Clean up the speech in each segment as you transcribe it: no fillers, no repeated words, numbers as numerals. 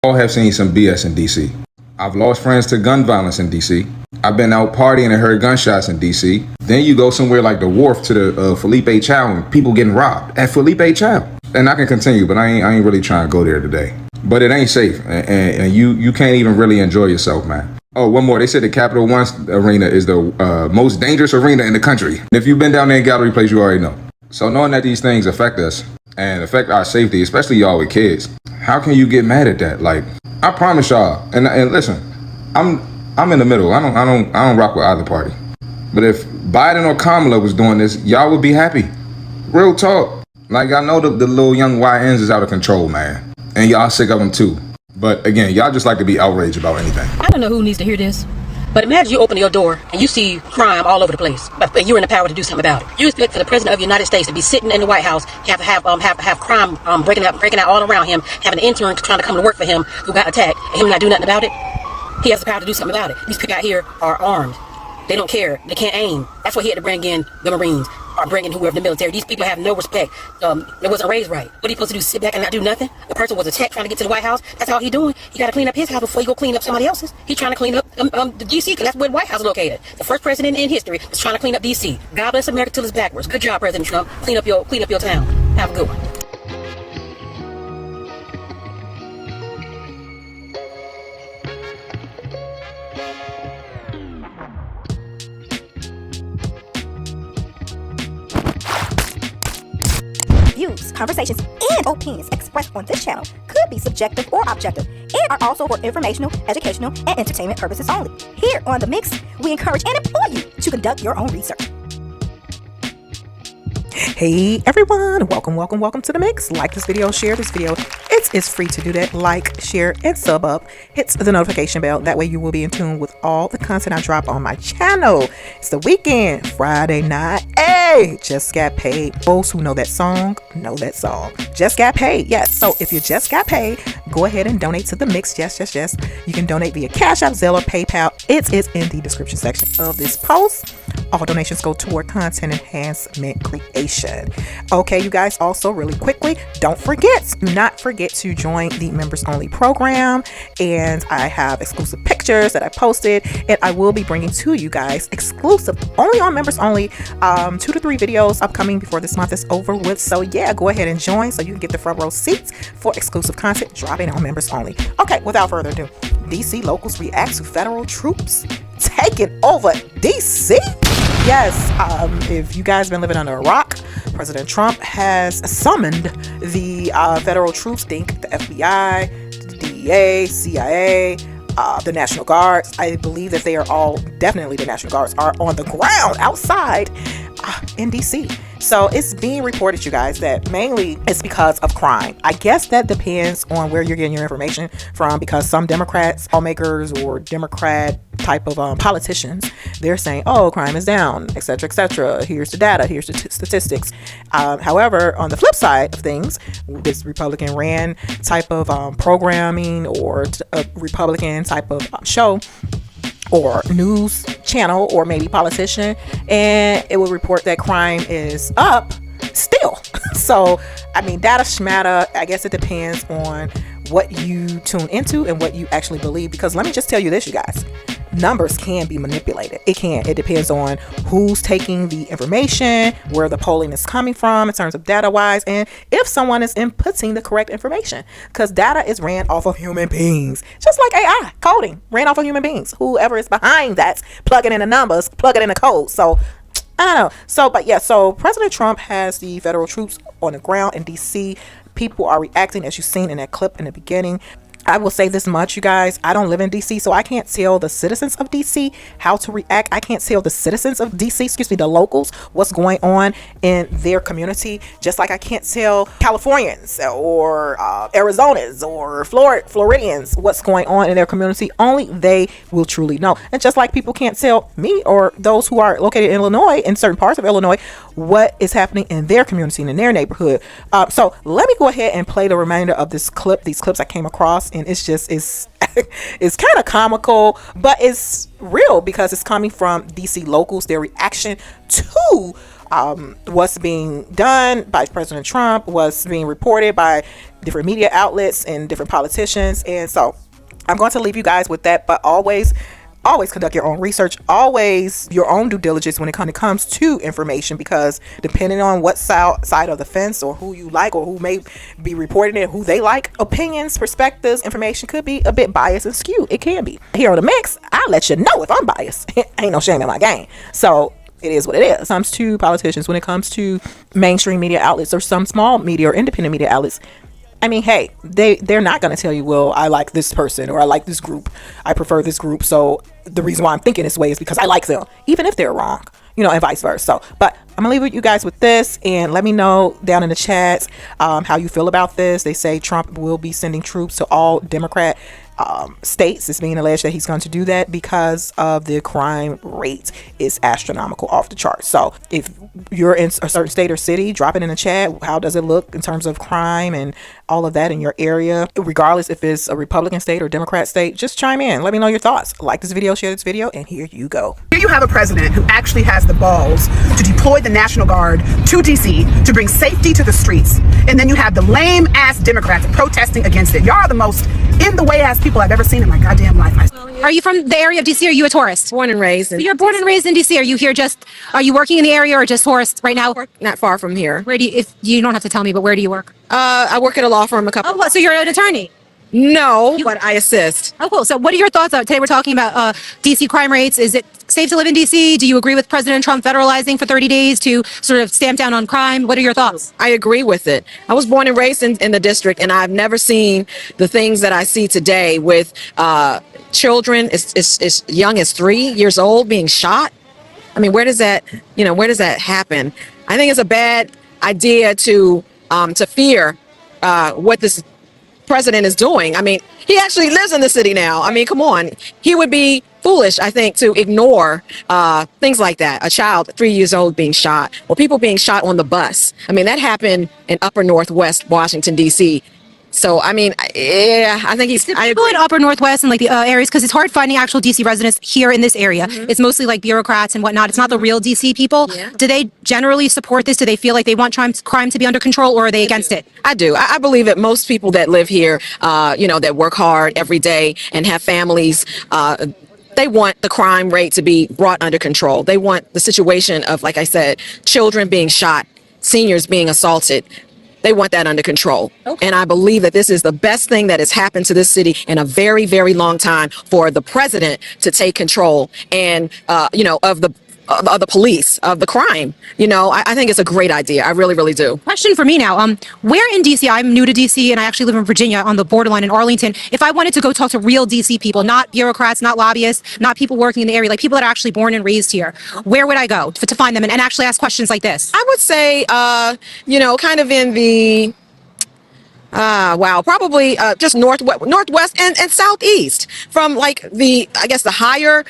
All have seen some BS in DC. I've lost friends to gun violence in DC. I've been out partying and heard gunshots in DC. Then you go somewhere like the Wharf to the Felipe Chow and people getting robbed at Felipe Chow. And I can continue, but I ain't really trying to go there today. But it ain't safe, and you can't even really enjoy yourself, man. Oh, one more. They said the Capital One Arena is the most dangerous arena in the country. If you've been down there in Gallery Place, you already know. So knowing that these things affect us and affect our safety, especially y'all with kids, how can you get mad at that? Like, I promise y'all, and listen, I'm in the middle. I don't rock with either party. But if Biden or Kamala was doing this, y'all would be happy. Real talk. Like, I know the little young YNs is out of control, man. And y'all sick of them too. But again, y'all just like to be outraged about anything. I don't know who needs to hear this, but imagine you open your door and you see crime all over the place, but you're in the power to do something about it. You expect for the president of the United States to be sitting in the White House, have crime breaking out all around him, having an intern trying to come to work for him who got attacked, and him not do nothing about it? He has the power to do something about it. These people out here are armed. They don't care. They can't aim. That's why he had to bring in the Marines or bring in whoever the military. These people have no respect. They wasn't raised right. What are you supposed to do? Sit back and not do nothing? The person was attacked trying to get to the White House. That's all he doing. He got to clean up his house before he go clean up somebody else's. He trying to clean up the D.C. because that's where the White House is located. The first president in history is trying to clean up D.C. God bless America till it's backwards. Good job, President Trump. Clean up your town. Have a good one. Views, conversations, and opinions expressed on this channel could be subjective or objective and are also for informational, educational, and entertainment purposes only. Here on The Mix, we encourage and implore you to conduct your own research. Hey everyone, welcome to The Mix. Like this video, share this video. It's free to do that. Like, share, and sub up. Hit the notification bell. That way you will be in tune with all the content I drop on my channel. It's the weekend, Friday night. Hey, just got paid. Those who know that song, Just got paid. Yes. So if you just got paid, go ahead and donate to The Mix. Yes. You can donate via Cash App, Zelle, or PayPal. It is in the description section of this post. All donations go toward content enhancement creation. Okay, you guys, also really quickly, do not forget to join the members only program. And I have exclusive pictures that I posted, and I will be bringing to you guys exclusive, only on members only, 2 to 3 videos upcoming before this month is over with. So yeah, go ahead and join so you can get the front row seats for exclusive content dropping on members only. Okay, without further ado, DC locals react to federal troops taking over DC. Yes, if you guys been living under a rock, President Trump has summoned the federal troops, think the FBI, the DEA, CIA, the National Guards. I believe that they are all, definitely the National Guards, are on the ground outside in DC. So it's being reported, you guys, that mainly it's because of crime. I guess that depends on where you're getting your information from, because some Democrats, lawmakers, or Democrat type of politicians, they're saying, oh, crime is down, etc. Here's the data, here's the statistics. However, on the flip side of things, this Republican ran type of programming, or a Republican type of show or news channel, or maybe politician, and it will report that crime is up still. So I mean, data schmatter. I guess it depends on what you tune into and what you actually believe, because let me just tell you this, you guys, numbers can be manipulated. It depends on who's taking the information, where the polling is coming from in terms of data wise, and if someone is inputting the correct information, because data is ran off of human beings, just like AI coding ran off of human beings. Whoever is behind that, plugging in the numbers, plugging in the code. So I don't know. So President Trump has the federal troops on the ground in DC. People are reacting, as you've seen in that clip in the beginning. I will say this much, you guys, I don't live in DC, so I can't tell the citizens of DC how to react. I can't tell the citizens of DC, the locals, what's going on in their community, just like I can't tell Californians or Arizonans or Floridians what's going on in their community. Only they will truly know. And just like people can't tell me or those who are located in Illinois, in certain parts of Illinois, what is happening in their community and in their neighborhood. So let me go ahead and play the remainder of this clip, these clips I came across, and it's kind of comical, but it's real because it's coming from DC locals, their reaction to what's being done by President Trump, what's being reported by different media outlets and different politicians. And so I'm going to leave you guys with that, but always conduct your own research, always your own due diligence when it comes to information, because depending on what side of the fence or who you like or who may be reporting it, who they like, opinions, perspectives, information could be a bit biased and skewed. It can be. Here on The Mix, I'll let you know if I'm biased. Ain't no shame in my game. So it is what it is. When it comes to politicians, when it comes to mainstream media outlets or some small media or independent media outlets, I mean, hey, they're not going to tell you, well, I like this person or I like this group, I prefer this group, so the reason why I'm thinking this way is because I like them, even if they're wrong, you know, and vice versa. So, but I'm gonna leave you guys with this, and let me know down in the chats how you feel about this. They say Trump will be sending troops to all Democrat states. It's being alleged that he's going to do that because of the crime rate is astronomical, off the charts. So if you're in a certain state or city, drop it in the chat. How does it look in terms of crime and all of that in your area? Regardless if it's a Republican state or Democrat state, just chime in. Let me know your thoughts. Like this video, share this video, and here you go. Here you have a president who actually has the balls to deploy the National Guard to D.C. to bring safety to the streets. And then you have the lame ass Democrats protesting against it. Y'all are the most in the way ass people I've ever seen in my goddamn life. Are you from the area of DC? Or are you a tourist? Born and raised. You're born and raised in DC. Are you here are you working in the area or just tourist right now? Not far from here. Where do you, if you don't have to tell me, but where do you work? I work at a law firm. So you're an attorney? No, but I assist. Oh, cool. So what are your thoughts? Today we're talking about DC crime rates. Is it safe to live in DC? Do you agree with President Trump federalizing for 30 days to sort of stamp down on crime? What are your thoughts? I agree with it. I was born and raised in the district, and I've never seen the things that I see today with children as young as 3 years old being shot. I mean, where does that happen? I think it's a bad idea to fear what this president is doing. I mean, he actually lives in the city now. I mean, come on. He would be foolish, I think, to ignore things like that. A child 3 years old being shot, or people being shot on the bus. I mean, that happened in upper Northwest Washington, D.C. So, I mean, yeah, I think I people in upper Northwest and like the areas, because it's hard finding actual DC residents here in this area. It's mostly like bureaucrats and whatnot. It's not the real DC people. Yeah. Do they generally support this? Do they feel like they want crime to be under control, or are they against it? I do. I believe that most people that live here, that work hard every day and have families, they want the crime rate to be brought under control. They want the situation of, like I said, children being shot, seniors being assaulted. They want that under control. Okay. And I believe that this is the best thing that has happened to this city in a very, very long time, for the president to take control and, of the police, of the crime. I think it's a great idea. I really, really do. Question for me now. Where in DC, I'm new to DC and I actually live in Virginia on the borderline in Arlington. If I wanted to go talk to real DC people, not bureaucrats, not lobbyists, not people working in the area, like people that are actually born and raised here, where would I go to find them and actually ask questions like this? I would say, kind of in the, probably just northwest and southeast, from like the higher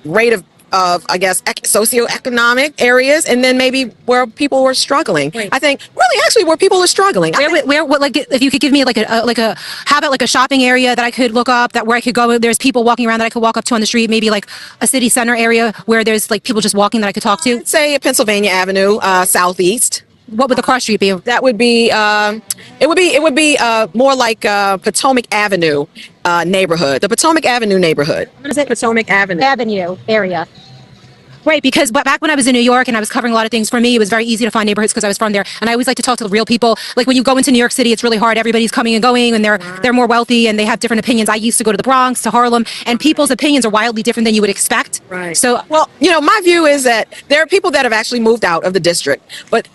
rate of socioeconomic areas, and then maybe where people were struggling. Right. I think really actually where people are struggling. If you could give me how about like a shopping area that I could look up, that where I could go, there's people walking around that I could walk up to on the street, maybe like a city center area where there's like people just walking that I could talk to? I'd say Pennsylvania Avenue, southeast. What would the cross street be? That would be it would be more like Potomac Avenue neighborhood. The Potomac Avenue neighborhood. What is it? Potomac Avenue area. Right, because back when I was in New York and I was covering a lot of things, for me, it was very easy to find neighborhoods because I was from there. And I always like to talk to the real people. Like when you go into New York City, it's really hard. Everybody's coming and going, and they're more wealthy and they have different opinions. I used to go to the Bronx, to Harlem, and people's opinions are wildly different than you would expect. Right. So, well, my view is that there are people that have actually moved out of the district, but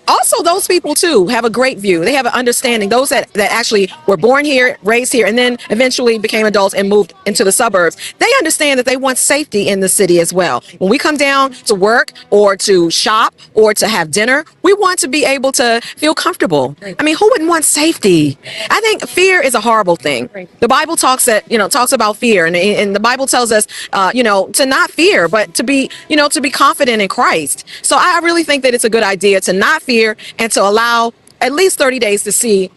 also those people too have a great view. They have an understanding. Those that actually were born here, raised here, and then eventually became adults and moved into the suburbs. They understand that they want safety in the city as well. When we come down to work or to shop or to have dinner, we want to be able to feel comfortable. I mean, who wouldn't want safety? I think fear is a horrible thing. The Bible talks about fear, and the Bible tells us, to not fear, but to be confident in Christ. So I really think that it's a good idea to not fear and to allow at least 30 days to see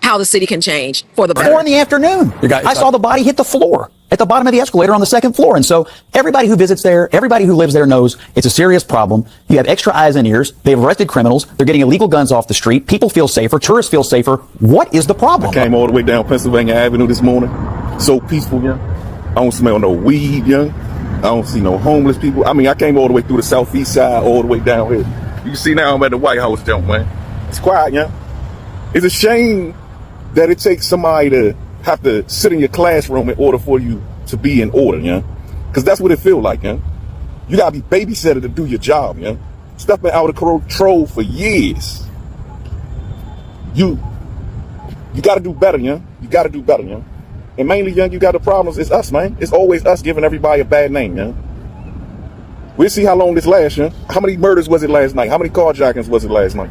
how the city can change for the better. 4 in the afternoon. I saw the body hit the floor. at the bottom of the escalator on the second floor. And so everybody who visits there, everybody who lives there knows it's a serious problem. You have extra eyes and ears. They've arrested criminals. They're getting illegal guns off the street. People feel safer. Tourists feel safer. What is the problem? I came all the way down Pennsylvania Avenue this morning. So peaceful, young. I don't smell no weed, young. I don't see no homeless people. I mean, I came all the way through the southeast side, all the way down here. You see now I'm at the White House, jump, man. It's quiet, young. It's a shame that it takes somebody to have to sit in your classroom in order for you to be in order, yeah? Because that's what it feel like, yeah? You gotta be babysitted to do your job, yeah? Stuff been out of control for years. You gotta do better, yeah? You gotta do better, yeah? And mainly, young, you got the problems. It's us, man. It's always us giving everybody a bad name, yeah? We'll see how long this lasts, yeah? How many murders was it last night? How many carjackings was it last night?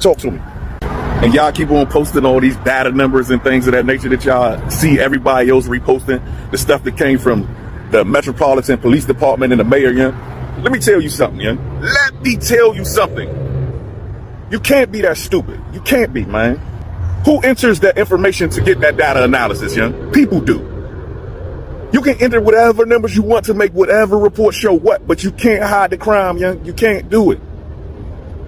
Talk to me. And y'all keep on posting all these data numbers and things of that nature that y'all see everybody else reposting, the stuff that came from the Metropolitan Police Department and the mayor, yeah? Let me tell you something, yeah? Let me tell you something. You can't be that stupid. You can't be, man. Who enters that information to get that data analysis, yeah? People do. You can enter whatever numbers you want to make whatever report show what, but you can't hide the crime, yeah? You can't do it.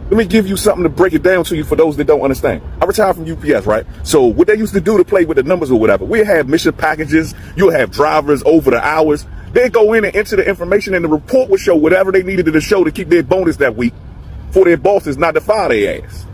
Let me give you something to break it down to you for those that don't understand. I retired from UPS, right? So what they used to do to play with the numbers or whatever, we have mission packages, you'll have drivers over the hours. They go in and enter the information and the report would show whatever they needed to show to keep their bonus that week for their bosses not to fire their ass.